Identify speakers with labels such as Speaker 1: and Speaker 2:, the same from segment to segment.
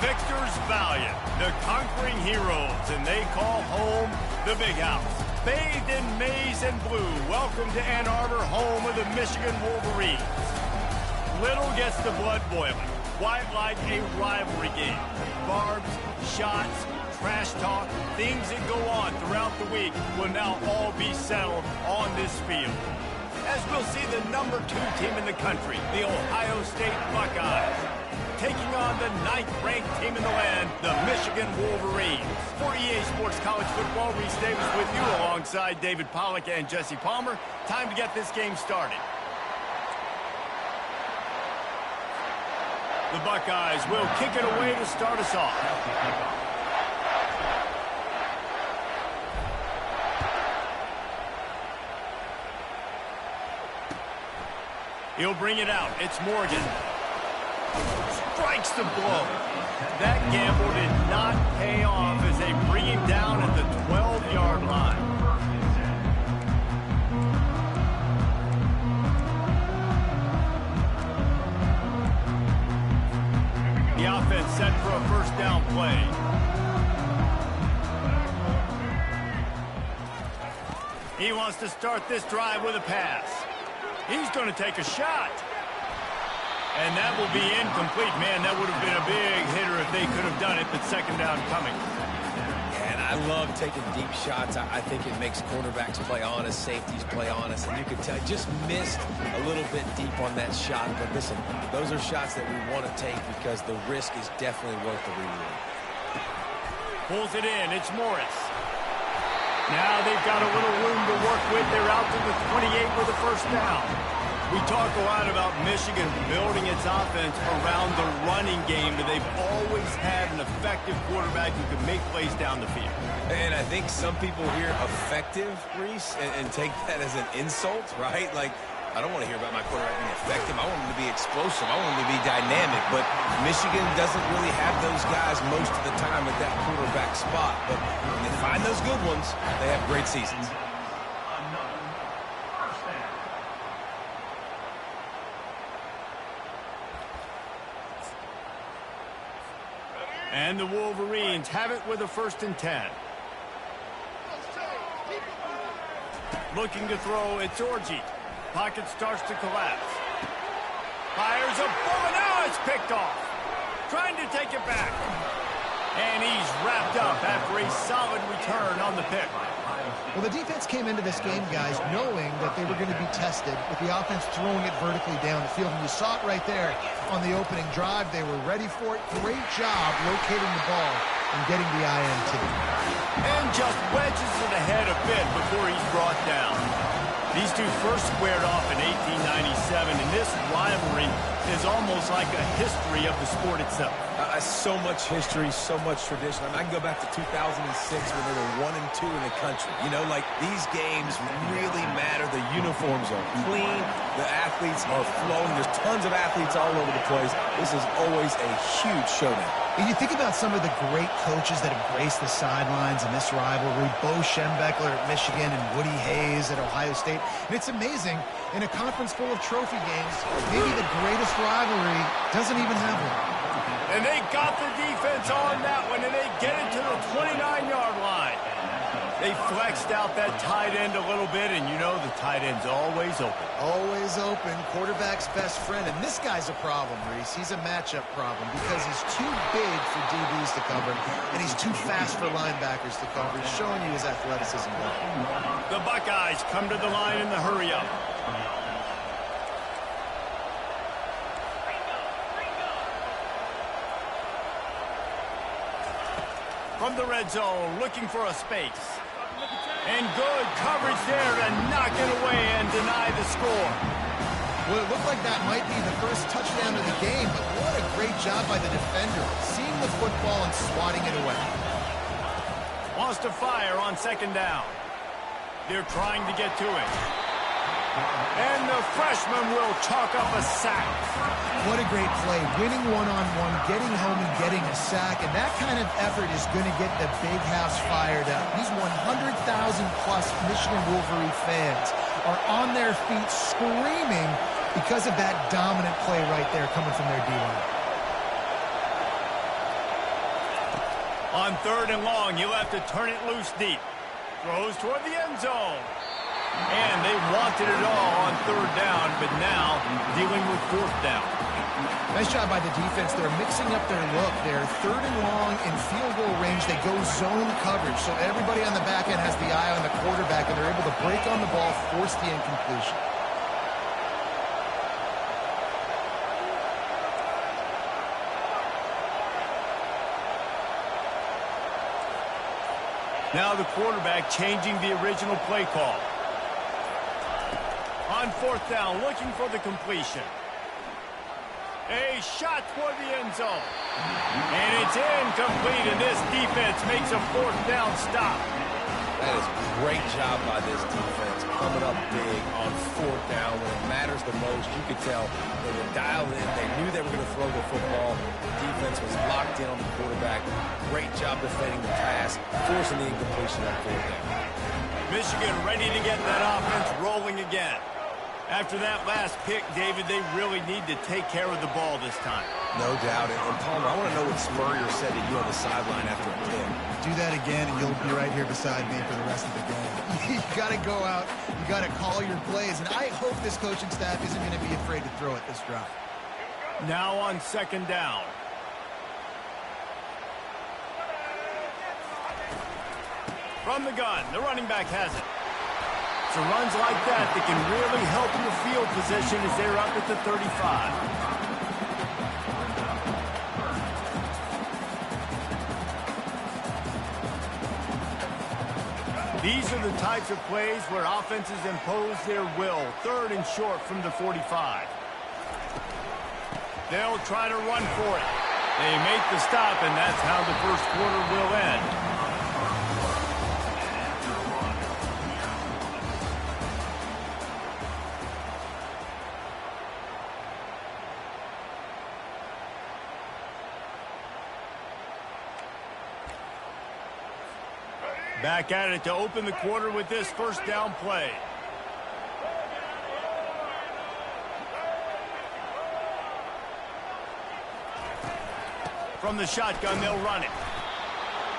Speaker 1: victors valiant, the conquering heroes, and they call home the Big House. Bathed in maize and blue, welcome to Ann Arbor, home of the Michigan Wolverines. Little gets the blood boiling, quite like a rivalry game. Barbs, shots, trash talk, things that go on throughout the week will now all be settled on this field. As we'll see the #2 team in the country, the Ohio State Buckeyes, taking on the 9th-ranked team in the land, the Michigan Wolverines. For EA Sports College Football, Reese Davis with you alongside David Pollack and Jesse Palmer. Time to get this game started. The Buckeyes will kick it away to start us off. He'll bring it out. It's Morgan. Strikes the blow. That gamble did not pay off as they bring him down at the 12-yard line. The offense set for a first down play. He wants to start this drive with a pass. He's going to take a shot. And that will be incomplete. Man, that would have been a big hitter if they could have done it, but second down coming.
Speaker 2: And I love taking deep shots. I think it makes quarterbacks play honest, safeties play honest. And you can tell, just missed a little bit deep on that shot. But listen, those are shots that we want to take because the risk is definitely worth the reward.
Speaker 1: Pulls it in. It's Morris. Now they've got a little room to work with. They're out to the 28 with a first down. We talk a lot about Michigan building its offense around the running game, but they've always had an effective quarterback who can make plays down the field.
Speaker 2: And I think some people hear effective, Reese, and take that as an insult, right? Like, I don't want to hear about my quarterback being effective. I want him to be explosive. I want him to be dynamic. But Michigan doesn't really have those guys most of the time at that quarterback spot. But when they find those good ones, they have great seasons.
Speaker 1: And the Wolverines have it with a 1st and 10. Looking to throw, it's Orji. Pocket starts to collapse. Fires a bullet. Now it's picked off. Trying to take it back. And he's wrapped up after a solid return on the pick.
Speaker 3: Well, the defense came into this game, guys, knowing that they were going to be tested with the offense throwing it vertically down the field. And you saw it right there on the opening drive. They were ready for it. Great job locating the ball and getting the INT.
Speaker 1: And just wedges it ahead a bit before he's brought down. These two first squared off in 1897, and this rivalry is almost like a history of the sport itself.
Speaker 2: So much history, so much tradition. I mean, I can go back to 2006 when they were 1 and 2 in the country. You know, like, these games really matter. The uniforms are clean. The athletes are flowing. There's tons of athletes all over the place. This is always a huge showdown.
Speaker 3: And you think about some of the great coaches that have graced the sidelines in this rivalry. Bo Schembechler at Michigan and Woody Hayes at Ohio State. And it's amazing, in a conference full of trophy games, maybe the greatest rivalry doesn't even have one.
Speaker 1: And they got the defense on that one, and they get it to the 29-yard line. They flexed out that tight end a little bit, and you know the tight end's always open.
Speaker 3: Always open, quarterback's best friend. And this guy's a problem, Reese. He's a matchup problem because he's too big for DBs to cover, and he's too fast for linebackers to cover. He's showing you his athleticism there.
Speaker 1: The Buckeyes come to the line in the hurry-up. From the red zone, looking for a space. And good coverage there to knock it away and deny the score.
Speaker 3: Well, it looked like that might be the first touchdown of the game, but what a great job by the defender, seeing the football and swatting it away.
Speaker 1: Wants to fire on 2nd down. They're trying to get to it. And the freshman will chalk up a sack.
Speaker 3: What a great play. Winning one-on-one, getting home and getting a sack. And that kind of effort is going to get the big house fired up. These 100,000-plus Michigan Wolverine fans are on their feet screaming because of that dominant play right there coming from their D-line.
Speaker 1: On 3rd and long, you'll have to turn it loose deep. Throws toward the end zone. And they wanted it all on 3rd down, but now dealing with 4th down.
Speaker 3: Nice job by the defense. They're mixing up their look. They're 3rd and long in field goal range. They go zone coverage. So everybody on the back end has the eye on the quarterback, and they're able to break on the ball, force the incompletion.
Speaker 1: Now the quarterback changing the original play call. On 4th down, looking for the completion. A shot toward the end zone. And it's incomplete, and this defense makes a 4th down stop.
Speaker 2: That is a great job by this defense, coming up big on 4th down when it matters the most. You could tell they were dialed in. They knew they were going to throw the football. The defense was locked in on the quarterback. Great job defending the pass, forcing the incompletion on 4th down.
Speaker 1: Michigan ready to get that offense rolling again. After that last pick, David, they really need to take care of the ball this time.
Speaker 2: No doubt. And Palmer, I want to know what Spurrier said to you on the sideline after the pick.
Speaker 3: Do that again, and you'll be right here beside me for the rest of the game. You got to go out. You got to call your plays. And I hope this coaching staff isn't going to be afraid to throw it this drive.
Speaker 1: Now on 2nd down. From the gun, the running back has it. So runs like that can really help your field position as they're up at the 35. These are the types of plays where offenses impose their will. 3rd and short from the 45. They'll try to run for it. They make the stop, and that's how the first quarter will end. Back at it to open the quarter with this 1st down play. From the shotgun, they'll run it.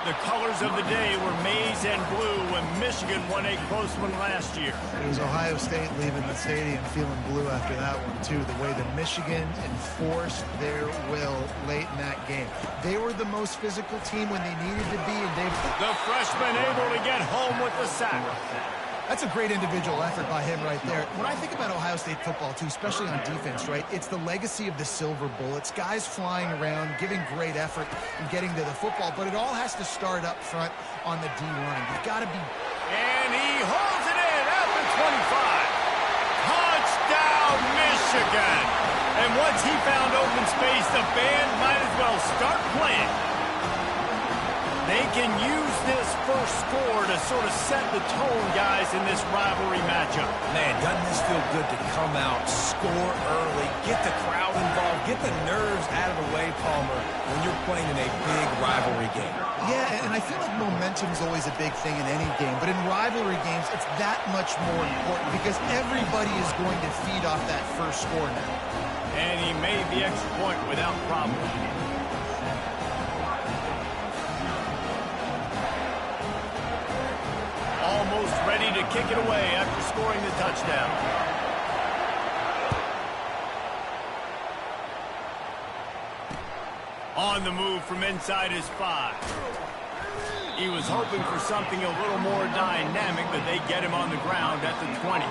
Speaker 1: The colors of the day were maize and blue when Michigan won a close one last year.
Speaker 3: It was Ohio State leaving the stadium feeling blue after that one, too. The way that Michigan enforced their will late in that game. They were the most physical team when they needed to be. And
Speaker 1: the freshman able to get home with the sack.
Speaker 3: That's a great individual effort by him right there. When I think about Ohio State football, too, especially on defense, right, it's the legacy of the silver bullets, guys flying around, giving great effort and getting to the football, but it all has to start up front on the D-line. You've got to be...
Speaker 1: And he holds it in at the 25. Touchdown, Michigan! And once he found open space, the band might as well start playing. They can use this first score to sort of set the tone, guys, in this rivalry matchup.
Speaker 2: Man, doesn't this feel good to come out, score early, get the crowd involved, get the nerves out of the way, Palmer, when you're playing in a big rivalry game?
Speaker 3: Yeah, and I feel like momentum is always a big thing in any game, but in rivalry games, it's that much more important because everybody is going to feed off that first score now.
Speaker 1: And he made the extra point without problem. Almost ready to kick it away after scoring the touchdown. On the move from inside his 5. He was hoping for something a little more dynamic, but they get him on the ground at the 20.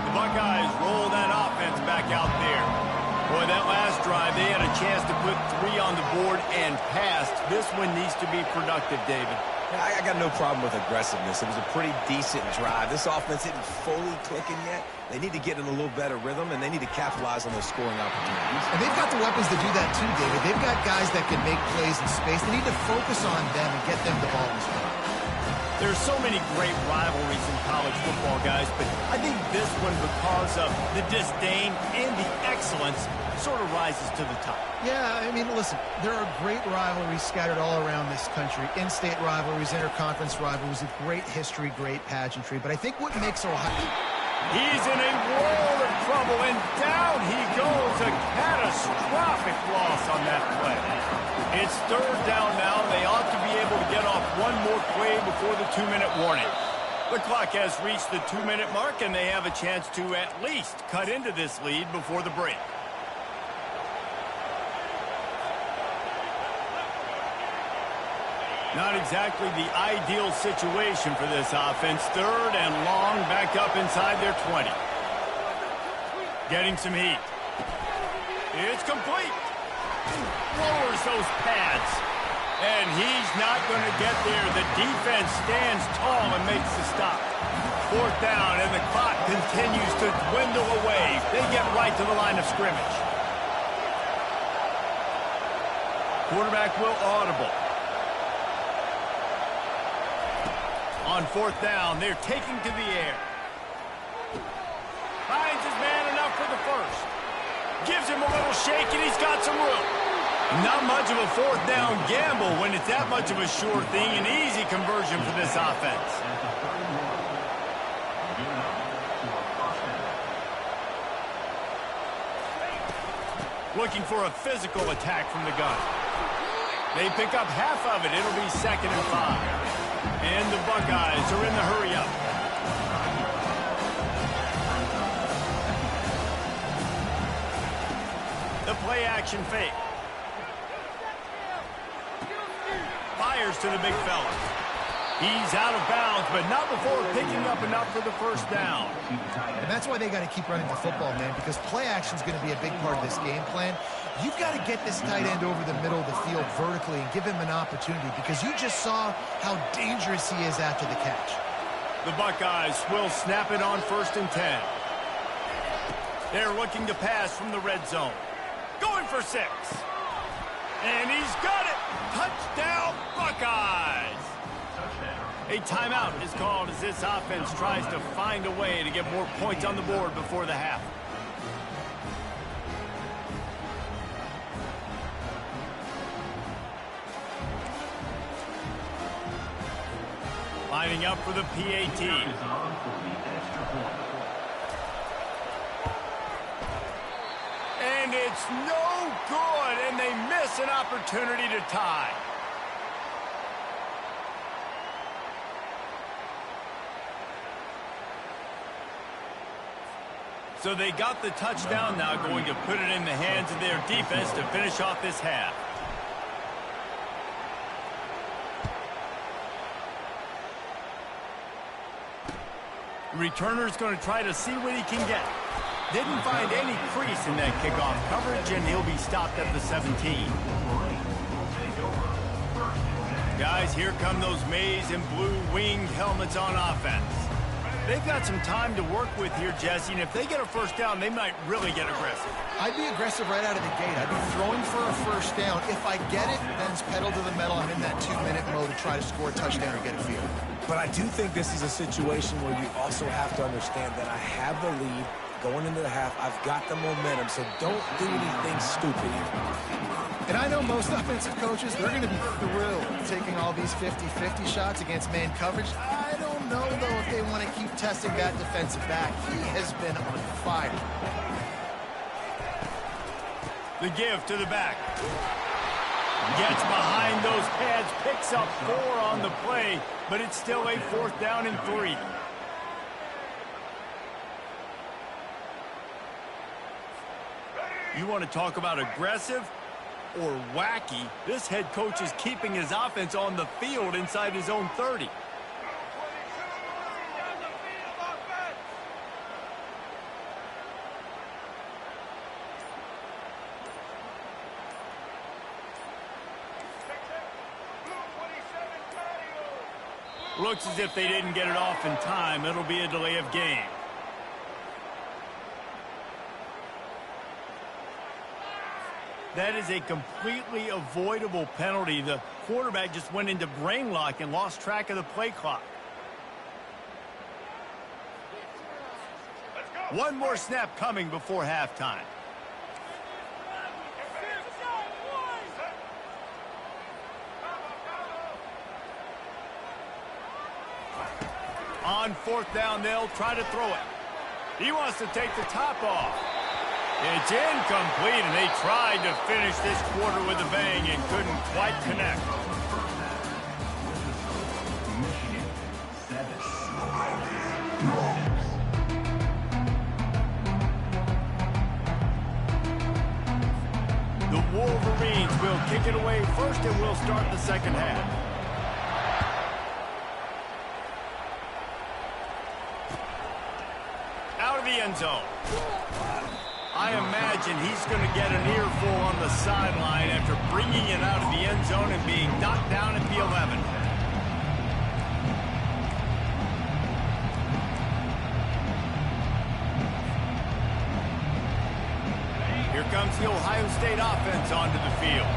Speaker 1: The Buckeyes roll that offense back out there. Boy, that last drive, they had a chance to put 3 on the board and passed. This one needs to be productive, David.
Speaker 2: Yeah, I got no problem with aggressiveness. It was a pretty decent drive. This offense isn't fully clicking yet. They need to get in a little better rhythm, and they need to capitalize on those scoring opportunities.
Speaker 3: And they've got the weapons to do that too, David. They've got guys that can make plays in space. They need to focus on them and get them the ball in space.
Speaker 1: There's so many great rivalries in college football, guys, but I think this one, because of the disdain and the excellence, sort of rises to the top.
Speaker 3: Yeah, I mean, listen, there are great rivalries scattered all around this country. In-state rivalries, interconference rivalries with great history, great pageantry. But I think what makes Ohio...
Speaker 1: He's in a world of trouble, and down he goes. A catastrophic loss on that play. It's third down now. They ought to be able to get off one more play before the 2-minute warning. The clock has reached the 2-minute mark, and they have a chance to at least cut into this lead before the break. Not exactly the ideal situation for this offense. Third and long, back up inside their 20. Getting some heat. It's complete. Lowers those pads. And he's not going to get there. The defense stands tall and makes the stop. Fourth down, and the clock continues to dwindle away. They get right to the line of scrimmage. Quarterback will audible. On fourth down, they're taking to the air. Finds his man enough for the first. Gives him a little shake, and he's got some room. Not much of a fourth down gamble when it's that much of a sure thing. An easy conversion for this offense. Looking for a physical attack from the gun. They pick up half of it. It'll be 2nd and 5. And the Buckeyes are in the hurry-up. The play-action fake. Fires to the big fella. He's out of bounds, but not before picking up enough for the first down.
Speaker 3: And that's why they got to keep running the football, man, because play action is going to be a big part of this game plan. You've got to get this tight end over the middle of the field vertically and give him an opportunity, because you just saw how dangerous he is after the catch.
Speaker 1: The Buckeyes will snap it on 1st and 10. They're looking to pass from the red zone. Going for 6. And he's got it. Touchdown, Buckeyes. A timeout is called as this offense tries to find a way to get more points on the board before the half. Lining up for the PAT. And it's no good, and they miss an opportunity to tie. So they got the touchdown, now going to put it in the hands of their defense to finish off this half. The returner's going to try to see what he can get. Didn't find any crease in that kickoff coverage, and he'll be stopped at the 17. Guys, here come those maize and blue winged helmets on offense. They've got some time to work with here, Jesse, and if they get a first down, they might really get aggressive.
Speaker 3: I'd be aggressive right out of the gate. I'd be throwing for a first down. If I get it, then it's pedal to the metal. I'm in that 2-minute mode to try to score a touchdown or get a field.
Speaker 4: But I do think this is a situation where you also have to understand that I have the lead going into the half. I've got the momentum, so don't do anything stupid here.
Speaker 3: And I know most offensive coaches, they're going to be thrilled taking all these 50-50 shots against man coverage. I don't know, though, if they want to keep testing that defensive back. He has been on fire.
Speaker 1: The give to the back. Gets behind those pads, picks up 4 on the play, but it's still a 4th down and 3. You want to talk about aggressive or wacky? This head coach is keeping his offense on the field inside his own 30. Looks as if they didn't get it off in time. It'll be a delay of game. That is a completely avoidable penalty. The quarterback just went into brain lock and lost track of the play clock. One more snap coming before halftime. On 4th down, they'll try to throw it. He wants to take the top off. It's incomplete, and they tried to finish this quarter with a bang and couldn't quite connect. The Wolverines will kick it away first, and we'll start the second half. Out of the end zone. I imagine he's going to get an earful on the sideline after bringing it out of the end zone and being knocked down at the 11. Here comes the Ohio State offense onto the field.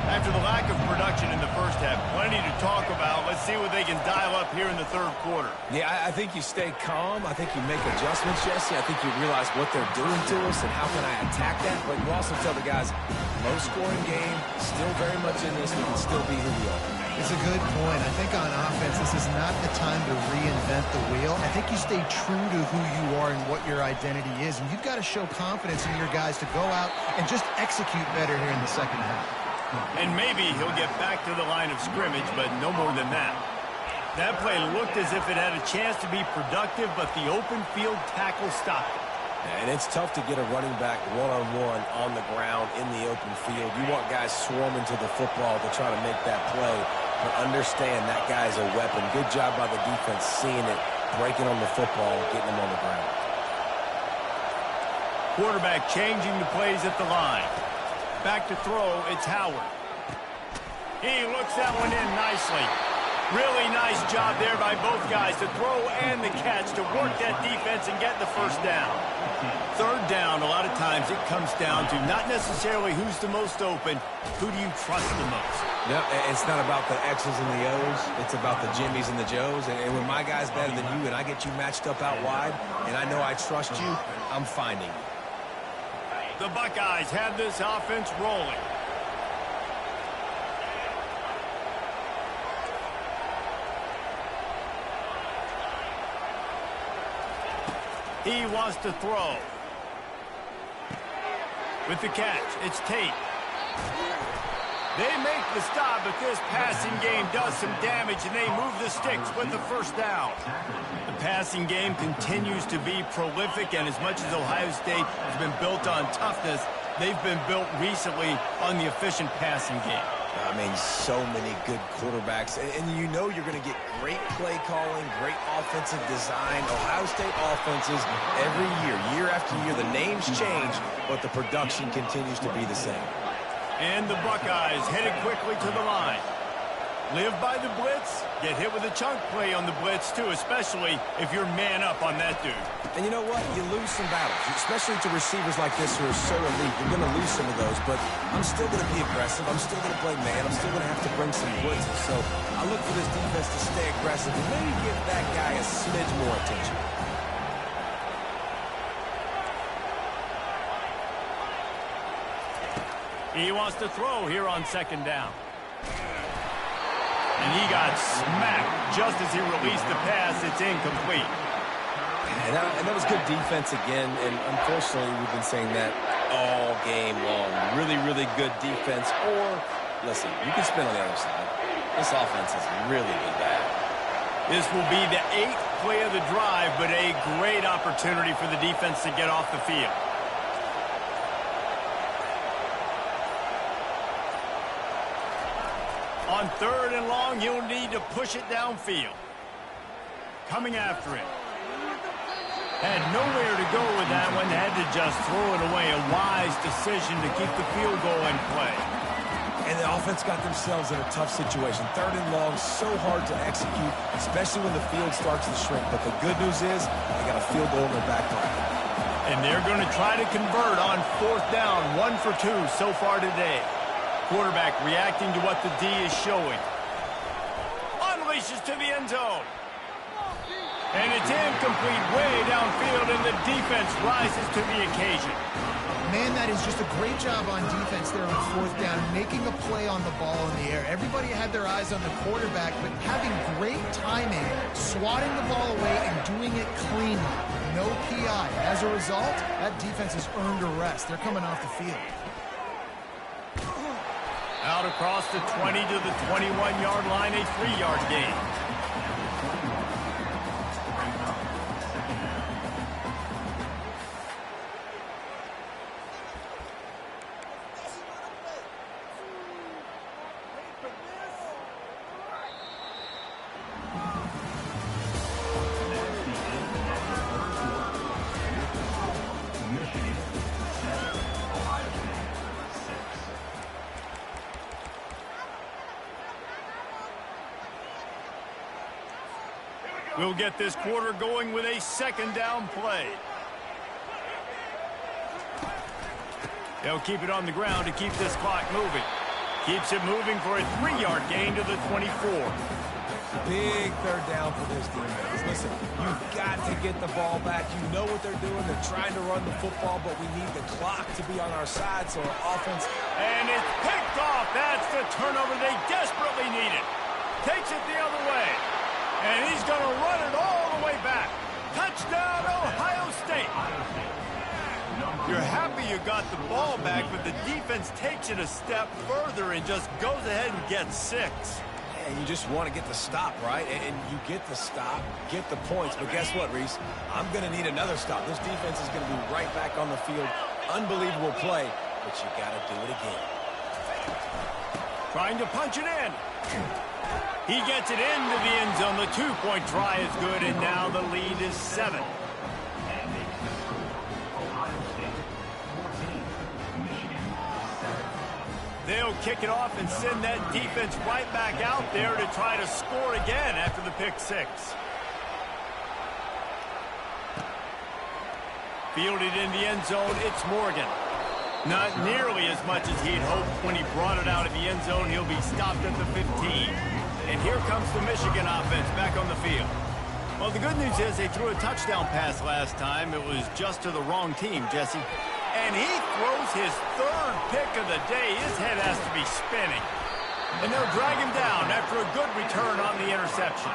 Speaker 1: After the lack of production in the first half, plenty to talk about. Let's see what they can dial up here in the third quarter.
Speaker 4: Yeah, I think you stay calm. I think you make adjustments, Jesse. I think you realize what they're doing to us and how can I attack that. But you also tell the guys, low-scoring game, still very much in this. We can still be who we are.
Speaker 3: It's a good point. I think on offense, this is not the time to reinvent the wheel. I think you stay true to who you are and what your identity is. And you've got to show confidence in your guys to go out and just execute better here in the second half.
Speaker 1: And maybe he'll get back to the line of scrimmage, but no more than that. That play looked as if it had a chance to be productive, but the open field tackle stopped it.
Speaker 4: And it's tough to get a running back one-on-one on the ground in the open field. You want guys swarming to the football to try to make that play, but understand that guy's a weapon. Good job by the defense seeing it, breaking on the football, getting him on the ground.
Speaker 1: Quarterback changing the plays at the line. Back to throw, it's Howard. He looks that one in nicely. Really nice job there by both guys to throw and the catch to work that defense and get the first down. Third down, a lot of times it comes down to not necessarily who's the most open, who do you trust the most?
Speaker 4: No, it's not about the X's and the O's. It's about the Jimmys and the Joes. And when my guy's better than you and I get you matched up out wide and I know I trust you, I'm finding you.
Speaker 1: The Buckeyes have this offense rolling. He wants to throw. With the catch, it's Tate. They make the stop, but this passing game does some damage, and they move the sticks with the first down. The passing game continues to be prolific, and as much as Ohio State has been built on toughness, they've been built recently on the efficient passing game.
Speaker 4: I mean, so many good quarterbacks, and you know you're going to get great play calling, great offensive design. Ohio State offenses every year after year, the names change, but the production continues to be the same.
Speaker 1: And the Buckeyes headed quickly to the line. Live by the blitz, get hit with a chunk play on the blitz too, especially if you're man up on that dude.
Speaker 4: And you know what? You lose some battles, especially to receivers like this who are so elite. You're going to lose some of those, but I'm still going to be aggressive. I'm still going to play man. I'm still going to have to bring some blitzes. So I look for this defense to stay aggressive and maybe give that guy a smidge more attention.
Speaker 1: He wants to throw here on second down. And he got smacked just as he released the pass. It's incomplete.
Speaker 4: And that was good defense again, and unfortunately we've been saying that all game long. Really, really good defense. Or, listen, you can spin on the other side. This offense has really been bad.
Speaker 1: This will be the 8th play of the drive, but a great opportunity for the defense to get off the field. On third and long, he'll need to push it downfield. Coming after it. Had nowhere to go with that one. Had to just throw it away. A wise decision to keep the field goal in play.
Speaker 4: And the offense got themselves in a tough situation. Third and long, so hard to execute, especially when the field starts to shrink. But the good news is they got a field goal in their back pocket.
Speaker 1: And they're going to try to convert on fourth down. 1 for 2 so far today. Quarterback reacting to what the D is showing. Unleashes to the end zone. And it's incomplete way downfield, and the defense rises to the occasion.
Speaker 3: Man, that is just a great job on defense there on fourth down, making a play on the ball in the air. Everybody had their eyes on the quarterback, but having great timing, swatting the ball away, and doing it cleanly. no PI. As a result, that defense has earned a rest. They're coming off the field.
Speaker 1: Out across the 20 to the 21-yard line, a 3-yard gain. We'll get this quarter going with a second down play. They'll keep it on the ground to keep this clock moving. Keeps it moving for a 3-yard gain to the 24.
Speaker 4: Big third down for this defense. Listen, you've got to get the ball back. You know what they're doing. They're trying to run the football, but we need the clock to be on our side, so our offense...
Speaker 1: And it's picked off. That's the turnover they desperately needed. Takes it the other way. And he's going to run it all the way back. Touchdown, Ohio State. You're happy you got the ball back, but the defense takes it a step further and just goes ahead and gets 6.
Speaker 4: And you just want to get the stop, right? And you get the stop, get the points. But guess what, Reese? I'm going to need another stop. This defense is going to be right back on the field. Unbelievable play, but you got to do it again.
Speaker 1: Trying to punch it in. He gets it into the end zone. The 2-point try is good, and now the lead is 7. They'll kick it off and send that defense right back out there to try to score again after the pick 6. Fielded in the end zone, it's Morgan. Not nearly as much as he'd hoped when he brought it out of the end zone. He'll be stopped at the 15. And here comes the Michigan offense back on the field. Well, the good news is they threw a touchdown pass last time. It was just to the wrong team, Jesse. And he throws his 3rd pick of the day. His head has to be spinning. And they'll drag him down after a good return on the interception.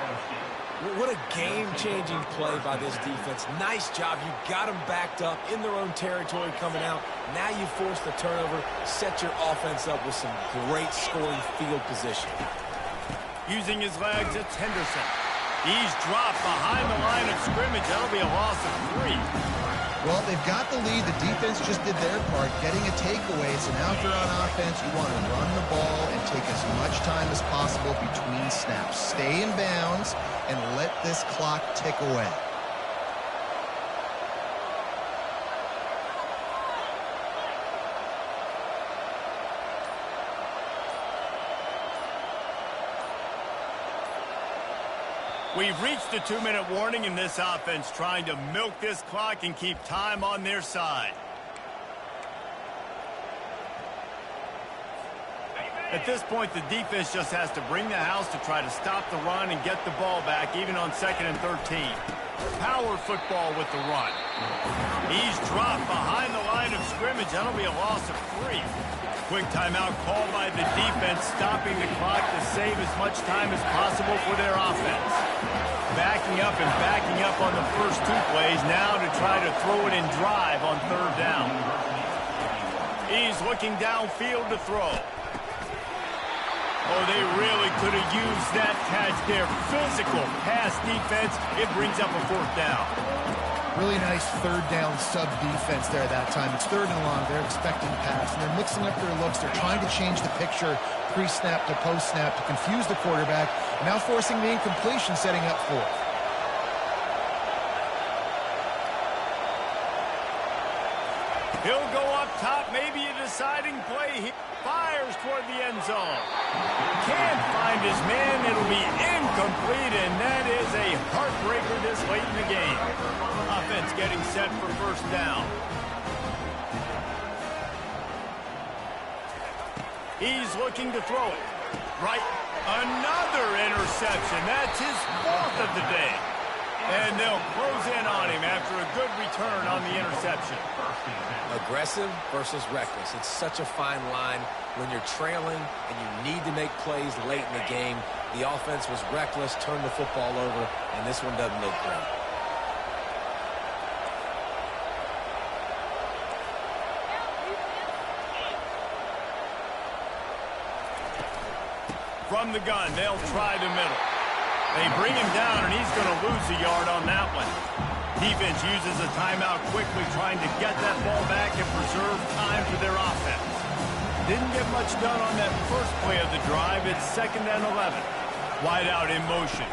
Speaker 4: What a game-changing play by this defense. Nice job. You got them backed up in their own territory coming out. Now you force the turnover, set your offense up with some great scoring field position.
Speaker 1: Using his legs, it's Henderson. He's dropped behind the line of scrimmage. That'll be a loss of 3.
Speaker 3: Well, they've got the lead. The defense just did their part, getting a takeaway. So now if you're on offense, you want to run the ball and take as much time as possible between snaps. Stay in bounds and let this clock tick away.
Speaker 1: We've reached the 2-minute warning in this offense, trying to milk this clock and keep time on their side. At this point, the defense just has to bring the house to try to stop the run and get the ball back, even on 2nd and 13. Power football with the run. He's dropped behind the line of scrimmage. That'll be a loss of 3. Quick timeout called by the defense, stopping the clock to save as much time as possible for their offense. Backing up and backing up on the first 2 plays, now to try to throw it in drive on 3rd down. He's looking downfield to throw. Oh, they really could have used that catch there. Physical pass defense. It brings up a 4th down.
Speaker 3: Really nice 3rd down sub defense there that time. It's 3rd and long. They're expecting pass, and they're mixing up their looks. They're trying to change the picture pre-snap to post-snap to confuse the quarterback, and now forcing the incompletion, setting up 4th.
Speaker 1: He'll go up top, maybe a deciding play. He fires toward the end zone. Can't find his man. It'll be incomplete, and that is a heartbreaker this late in the game. Offense getting set for 1st down. He's looking to throw it. Right. Another interception. That's his 4th of the day. And they'll close in on him after a good return on the interception.
Speaker 4: Aggressive versus reckless. It's such a fine line when you're trailing and you need to make plays late in the game. The offense was reckless, turned the football over, and this one doesn't look great.
Speaker 1: From the gun, they'll try the middle. They bring him down, and he's going to lose a yard on that one. Defense uses a timeout quickly, trying to get that ball back and preserve time for their offense. Didn't get much done on that first play of the drive. It's 2nd and 11. Wide out in motion.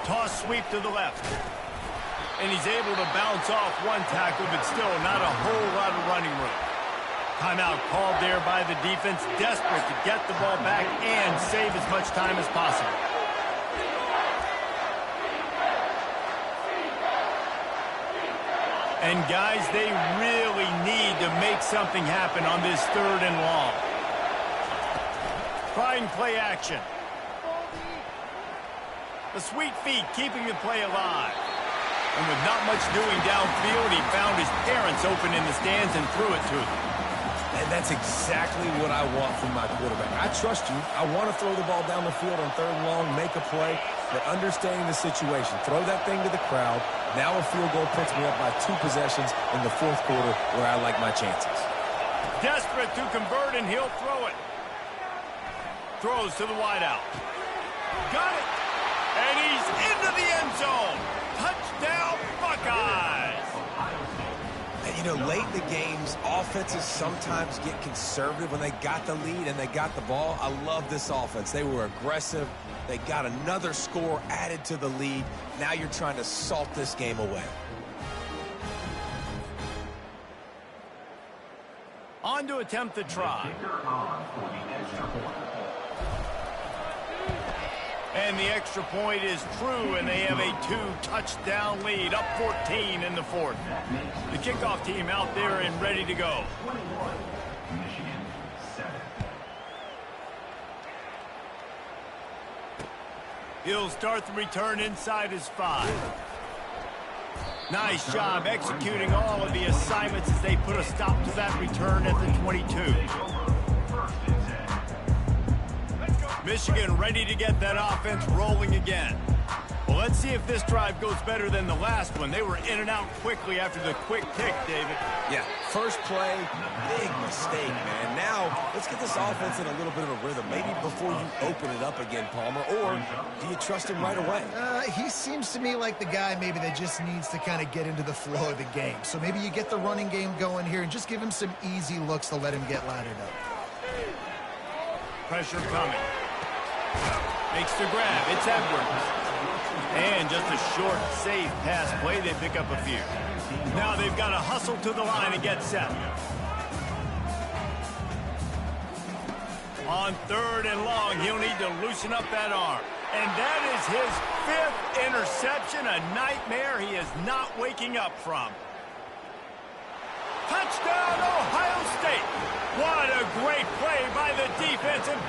Speaker 1: Toss sweep to the left. And he's able to bounce off one tackle, but still not a whole lot of running room. Timeout called there by the defense, desperate to get the ball back and save as much time as possible. And guys, they really need to make something happen on this 3rd and long. Trying play action. The sweet feet keeping the play alive. And with not much doing downfield, he found his parents open in the stands and threw it to them.
Speaker 4: And that's exactly what I want from my quarterback. I trust you. I want to throw the ball down the field on 3rd and long, make a play, but understanding the situation. Throw that thing to the crowd. Now a field goal puts me up by 2 possessions in the 4th quarter where I like my chances.
Speaker 1: Desperate to convert, and he'll throw it. Throws to the wideout. Got it. And he's into the end zone. Touchdown, Buckeyes.
Speaker 4: And, you know, late in the games, offenses sometimes get conservative when they got the lead and they got the ball. I love this offense. They were aggressive. They got another score added to the lead. Now you're trying to salt this game away.
Speaker 1: On to attempt the try. And the extra point is true, and they have a 2-touchdown lead, up 14 in the 4th. The kickoff team out there and ready to go. He'll start the return inside his 5. Nice job executing all of the assignments as they put a stop to that return at the 22. Michigan ready to get that offense rolling again. Well, let's see if this drive goes better than the last one. They were in and out quickly after the quick kick, David.
Speaker 4: Yeah, first play, big mistake, man. Now, let's get this offense in a little bit of a rhythm. Maybe before you open it up again, Palmer, or do you trust him right away?
Speaker 3: He seems to me like the guy maybe that just needs to kind of get into the flow of the game. So maybe you get the running game going here and just give him some easy looks to let him get laddered up.
Speaker 1: Pressure coming. Makes the grab. It's Edwards. And just a short, safe pass play. They pick up a few. Now they've got to hustle to the line and get set. On 3rd and long, he'll need to loosen up that arm. And that is his 5th interception, a nightmare he is not waking up from. Touchdown, Ohio State. What a great play by the defensive.